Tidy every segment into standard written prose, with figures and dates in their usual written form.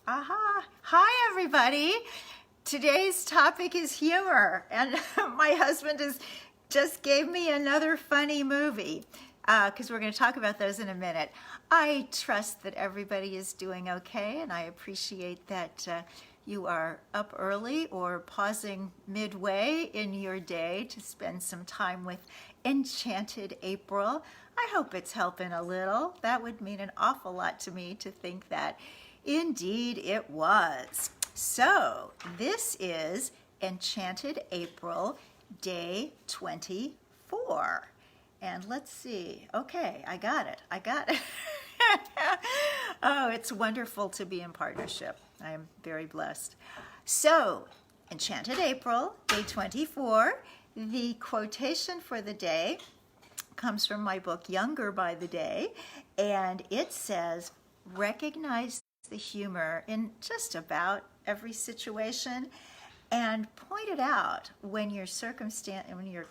Aha! Hi, everybody. Today's topic is humor, and my husband just gave me another funny movie because we're going to talk about those in a minute. I trust that everybody is doing okay, and I appreciate that you are up early or pausing midway in your day to spend some time with Enchanted April. I hope it's helping a little. That would mean an awful lot to me to think that. Indeed it was. So this is Enchanted April, day 24. And let's see. Okay, I got it. Oh, it's wonderful to be in partnership. I am very blessed. So, Enchanted April, day 24. The quotation for the day comes from my book, Younger by the Day, and it says, recognize the humor in just about every situation and point it out when your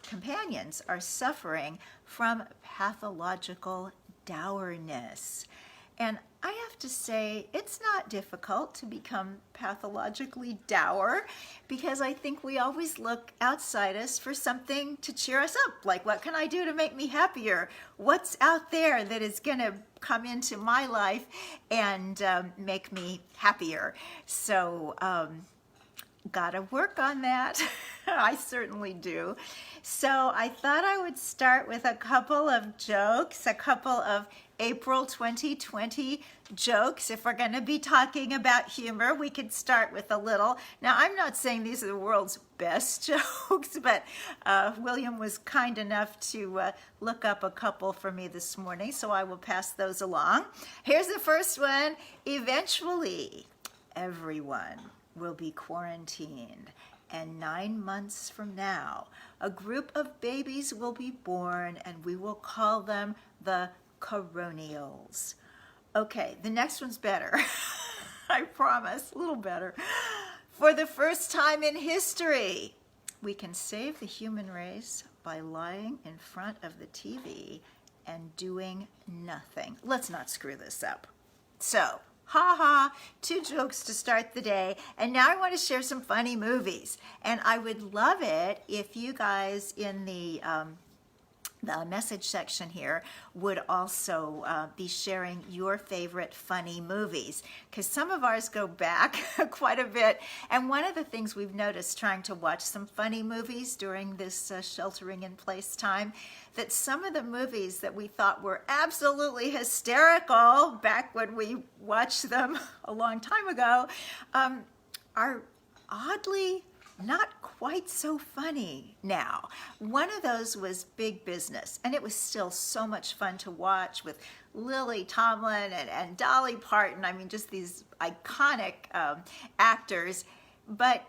companions are suffering from pathological dourness. And I have to say, it's not difficult to become pathologically dour because I think we always look outside us for something to cheer us up. Like, what can I do to make me happier? What's out there that is going to come into my life and make me happier? So, gotta work on that. I certainly do. So I thought I would start with a couple of jokes, a couple of April 2020 jokes. If we're going to be talking about humor, we could start with a little. Now, I'm not saying these are the world's best jokes, but William was kind enough to look up a couple for me this morning, so I will pass those along. Here's the first one. Eventually, everyone will be quarantined, and 9 months from now, a group of babies will be born, and we will call them the coronials. Okay, the next one's better. I promise, a little better. For the first time in history, we can save the human race by lying in front of the TV and doing nothing. Let's not screw this up. So, two jokes to start the day, and now I want to share some funny movies, and I would love it if you guys in the message section here would also be sharing your favorite funny movies, because some of ours go back quite a bit, and one of the things we've noticed trying to watch some funny movies during this sheltering in place time, that some of the movies that we thought were absolutely hysterical back when we watched them a long time ago are oddly not quite so funny now. One of those was Big Business, and it was still so much fun to watch with Lily Tomlin and Dolly Parton. I mean, just these iconic actors, but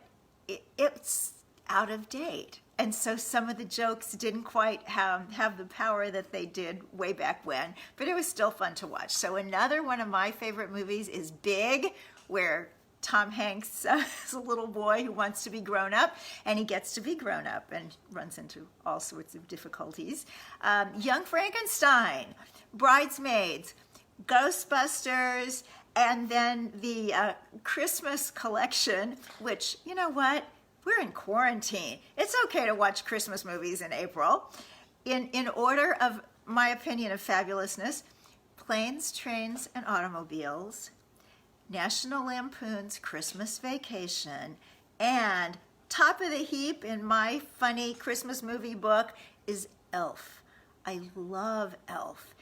it's out of date. And so some of the jokes didn't quite have the power that they did way back when, but it was still fun to watch. So another one of my favorite movies is Big, where Tom Hanks is a little boy who wants to be grown up, and he gets to be grown up and runs into all sorts of difficulties. Young Frankenstein, Bridesmaids, Ghostbusters, and then the Christmas collection, which, you know what? We're in quarantine. It's okay to watch Christmas movies in April. In order of my opinion of fabulousness, Planes, Trains, and Automobiles, National Lampoon's Christmas Vacation, and top of the heap in my funny Christmas movie book is Elf. I love Elf.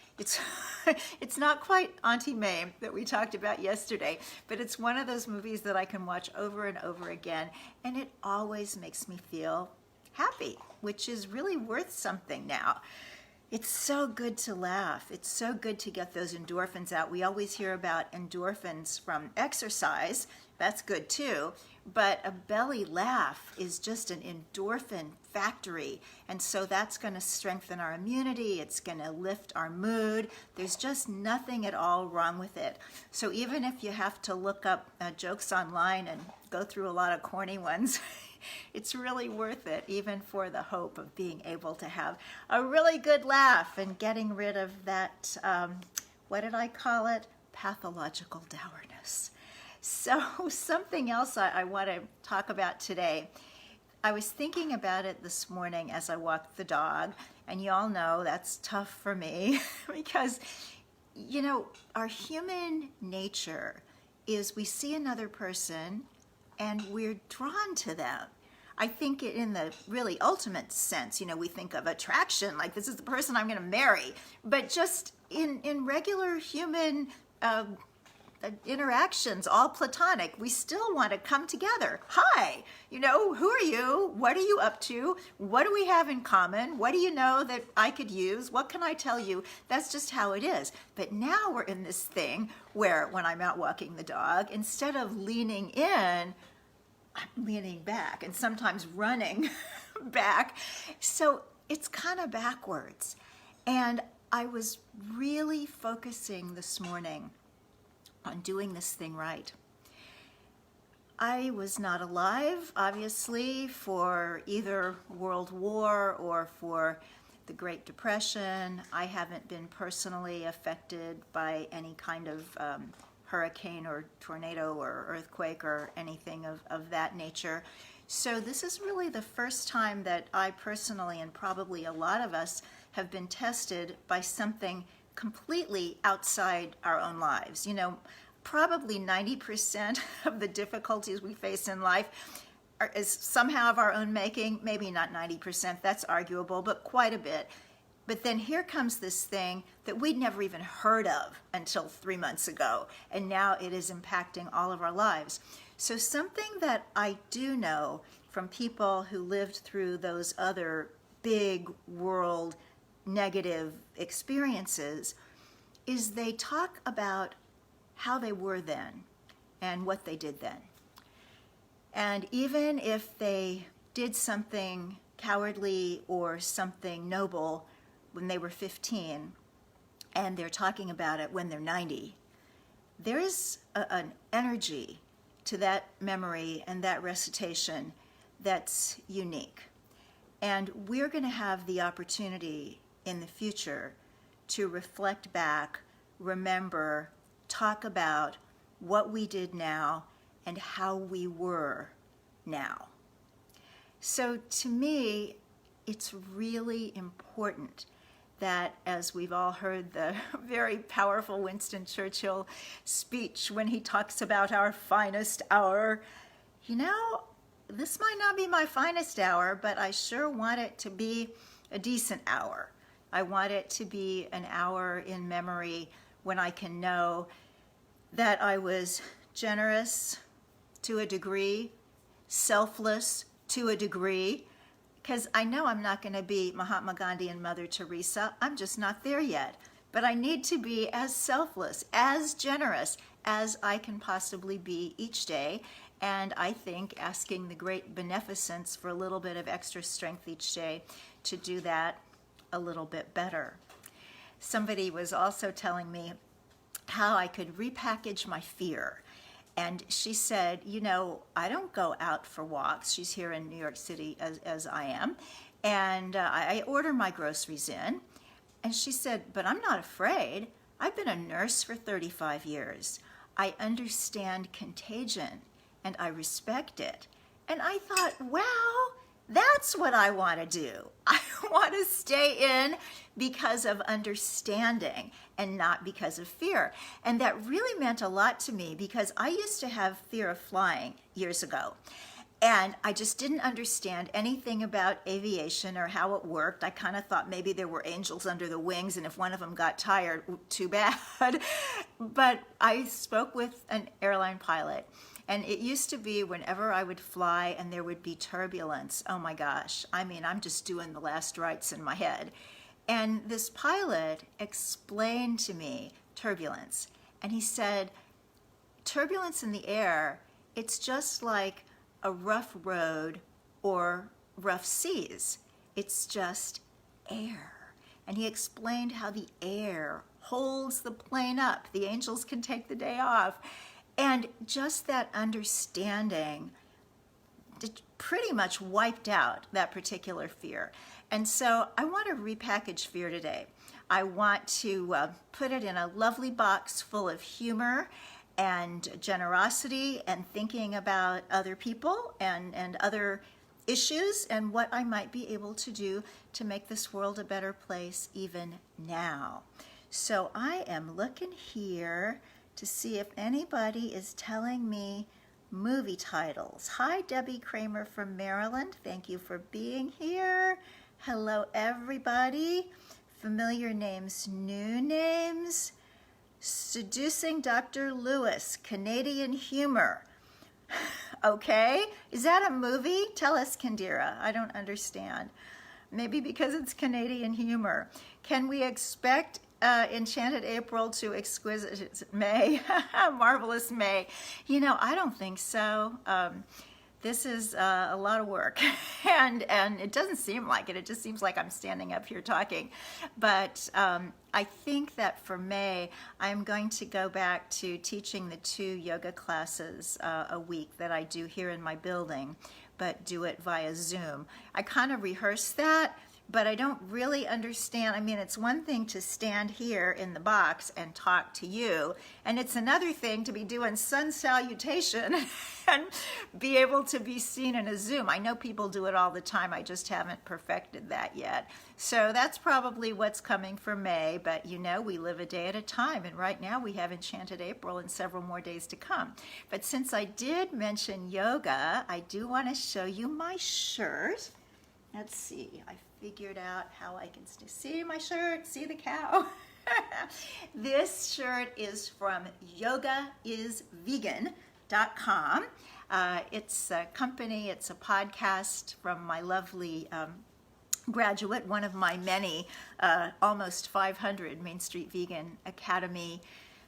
It's not quite Auntie May that we talked about yesterday, but it's one of those movies that I can watch over and over again, and it always makes me feel happy, which is really worth something now. It's so good to laugh. It's so good to get those endorphins out. We always hear about endorphins from exercise. That's good too. But a belly laugh is just an endorphin factory. And so that's going to strengthen our immunity. It's going to lift our mood. There's just nothing at all wrong with it. So even if you have to look up jokes online and go through a lot of corny ones, it's really worth it, even for the hope of being able to have a really good laugh and getting rid of that, what did I call it? Pathological dourness. So something else I want to talk about today. I was thinking about it this morning as I walked the dog, and you all know that's tough for me because, our human nature is we see another person and we're drawn to them. I think in the really ultimate sense, we think of attraction, like this is the person I'm going to marry. But just in regular human interactions, all platonic, we still want to come together. Hi, who are you? What are you up to? What do we have in common? What do you know that I could use? What can I tell you? That's just how it is. But now we're in this thing where when I'm out walking the dog, instead of leaning in, I'm leaning back and sometimes running back. So it's kind of backwards. And I was really focusing this morning on doing this thing right. I was not alive, obviously, for either World War or for the Great Depression. I haven't been personally affected by any kind of hurricane or tornado or earthquake or anything of that nature. So this is really the first time that I personally, and probably a lot of us, have been tested by something completely outside our own lives. Probably 90% of the difficulties we face in life is somehow of our own making. Maybe not 90%, that's arguable, but quite a bit. But then here comes this thing that we'd never even heard of until 3 months ago, and now it is impacting all of our lives. So something that I do know from people who lived through those other big world negative experiences is they talk about how they were then and what they did then. And even if they did something cowardly or something noble when they were 15, and they're talking about it when they're 90, there is an energy to that memory and that recitation that's unique. And we're going to have the opportunity in the future to reflect back, remember, talk about what we did now and how we were now. So to me, it's really important that, as we've all heard the very powerful Winston Churchill speech when he talks about our finest hour, this might not be my finest hour, but I sure want it to be a decent hour. I want it to be an hour in memory when I can know that I was generous to a degree, selfless to a degree, because I know I'm not going to be Mahatma Gandhi and Mother Teresa. I'm just not there yet. But I need to be as selfless, as generous as I can possibly be each day. And I think asking the great beneficence for a little bit of extra strength each day to do that a little bit better. Somebody was also telling me how I could repackage my fear. And she said, I don't go out for walks. She's here in New York City as I am. And I order my groceries in. And she said, but I'm not afraid. I've been a nurse for 35 years. I understand contagion and I respect it. And I thought, wow, that's what I want to do. I want to stay in because of understanding and not because of fear. And that really meant a lot to me because I used to have fear of flying years ago. And I just didn't understand anything about aviation or how it worked. I kind of thought maybe there were angels under the wings, and if one of them got tired, too bad. But I spoke with an airline pilot, and it used to be whenever I would fly and there would be turbulence, oh my gosh, I'm just doing the last rites in my head. And this pilot explained to me turbulence. And he said, turbulence in the air, it's just like a rough road or rough seas. It's just air. And he explained how the air holds the plane up. The angels can take the day off. And just that understanding pretty much wiped out that particular fear. And so I want to repackage fear today. I want to put it in a lovely box full of humor and generosity and thinking about other people and other issues and what I might be able to do to make this world a better place even now. So I am looking here to see if anybody is telling me movie titles. Hi, Debbie Kramer from Maryland. Thank you for being here. Hello, everybody. Familiar names, new names. Seducing Dr. Lewis, Canadian humor. Okay, is that a movie? Tell us, Kandira. I don't understand. Maybe because it's Canadian humor. Can we expect Enchanted April to Exquisite May? Marvelous May. You know, I don't think so. This is a lot of work, and it doesn't seem like it. It just seems like I'm standing up here talking. But I think that for May, I'm going to go back to teaching the 2 yoga classes a week that I do here in my building, but do it via Zoom. I kind of rehearse that, but I don't really understand. I mean, it's one thing to stand here in the box and talk to you, and it's another thing to be doing sun salutation and be able to be seen in a Zoom. I know people do it all the time. I just haven't perfected that yet. So that's probably what's coming for May, but you know, we live a day at a time, and right now we have Enchanted April and several more days to come. But since I did mention yoga, I do want to show you my shirt. Let's see, I figured out how I can see my shirt, see the cow. This shirt is from yogaisvegan.com. It's a company, it's a podcast from my lovely graduate, one of my many, almost 500 Main Street Vegan Academy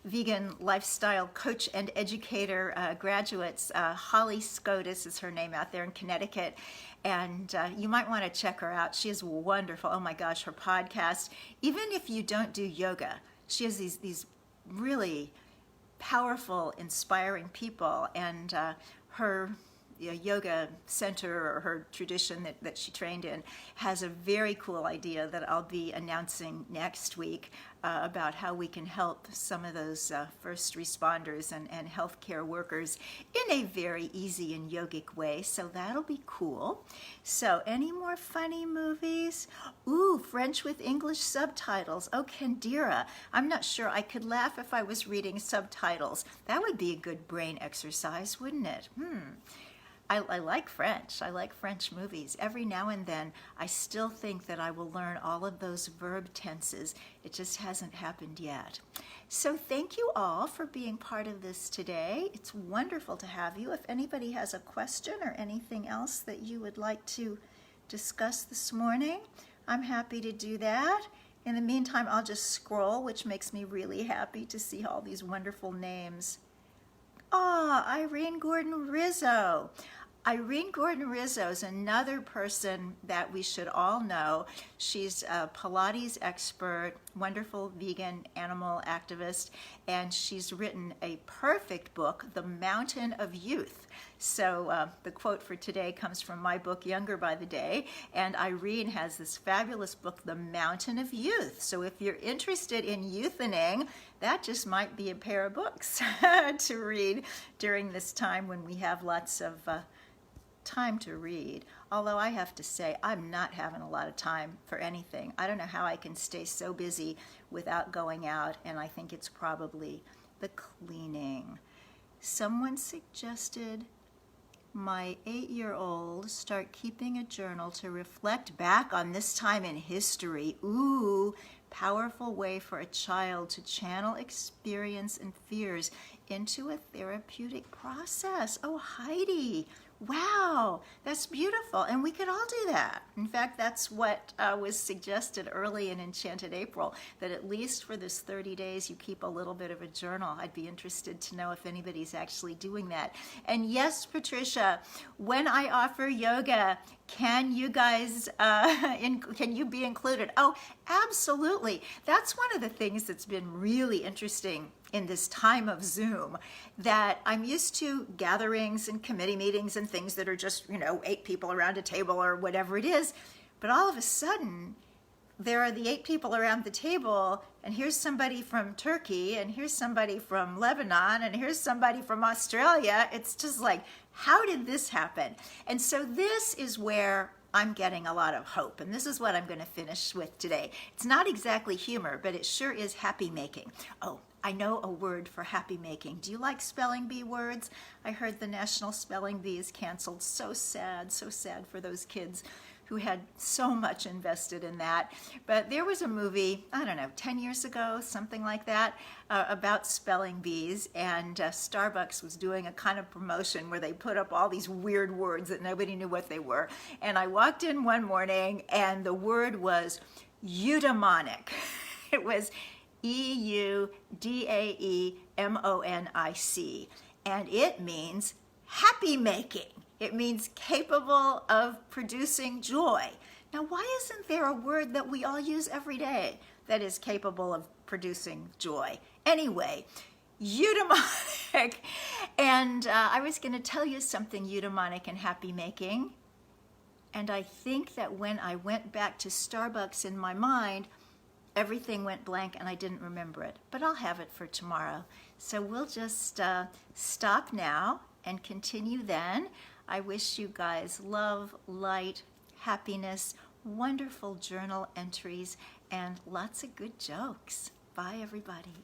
vegan lifestyle coach and educator graduates. Holly Scotus is her name out there in Connecticut, and you might want to check her out. She is wonderful. Oh my gosh, her podcast. Even if you don't do yoga, she has these really powerful, inspiring people, and her yoga center, or her tradition that she trained in, has a very cool idea that I'll be announcing next week about how we can help some of those first responders and healthcare workers in a very easy and yogic way. So that'll be cool. So any more funny movies? Ooh, French with English subtitles. Oh, Kandira, I'm not sure I could laugh if I was reading subtitles. That would be a good brain exercise, wouldn't it? I like French. I like French movies. Every now and then, I still think that I will learn all of those verb tenses. It just hasn't happened yet. So thank you all for being part of this today. It's wonderful to have you. If anybody has a question or anything else that you would like to discuss this morning, I'm happy to do that. In the meantime, I'll just scroll, which makes me really happy to see all these wonderful names. Irene Gordon Rizzo. Irene Gordon Rizzo is another person that we should all know. She's a Pilates expert, wonderful vegan animal activist, and she's written a perfect book, The Mountain of Youth. So the quote for today comes from my book, Younger by the Day, and Irene has this fabulous book, The Mountain of Youth. So if you're interested in youthening, that just might be a pair of books to read during this time when we have lots of time to read. Although I have to say, I'm not having a lot of time for anything. I don't know how I can stay so busy without going out, and I think it's probably the cleaning. Someone suggested my 8-year-old start keeping a journal to reflect back on this time in history. Ooh, powerful way for a child to channel experience and fears into a therapeutic process. Oh, Heidi, wow, that's beautiful. And we could all do that. In fact, that's what was suggested early in Enchanted April, that at least for this 30 days you keep a little bit of a journal. I'd be interested to know if anybody's actually doing that. And yes, Patricia, when I offer yoga, can you guys, can you be included? Oh, absolutely. That's one of the things that's been really interesting in this time of Zoom, that I'm used to gatherings and committee meetings and things that are just, 8 people around a table or whatever it is. But all of a sudden, there are the 8 people around the table, and here's somebody from Turkey, and here's somebody from Lebanon, and here's somebody from Australia. It's just like, how did this happen? And so this is where I'm getting a lot of hope, and this is what I'm going to finish with today. It's not exactly humor, but it sure is happy making. Oh, I know a word for happy making. Do you like spelling bee words? I heard the National Spelling Bee is canceled. So sad for those kids who had so much invested in that. But there was a movie, I don't know, 10 years ago, something like that, about spelling bees, and Starbucks was doing a kind of promotion where they put up all these weird words that nobody knew what they were. And I walked in one morning, and the word was eudaimonic. It was EUDAEMONIC, and it means happy making. It means capable of producing joy. Now, why isn't there a word that we all use every day that is capable of producing joy? Anyway, eudaimonic. And I was going to tell you something eudaimonic and happy making. And I think that when I went back to Starbucks in my mind, everything went blank and I didn't remember it. But I'll have it for tomorrow. So we'll just stop now and continue then. I wish you guys love, light, happiness, wonderful journal entries, and lots of good jokes. Bye, everybody.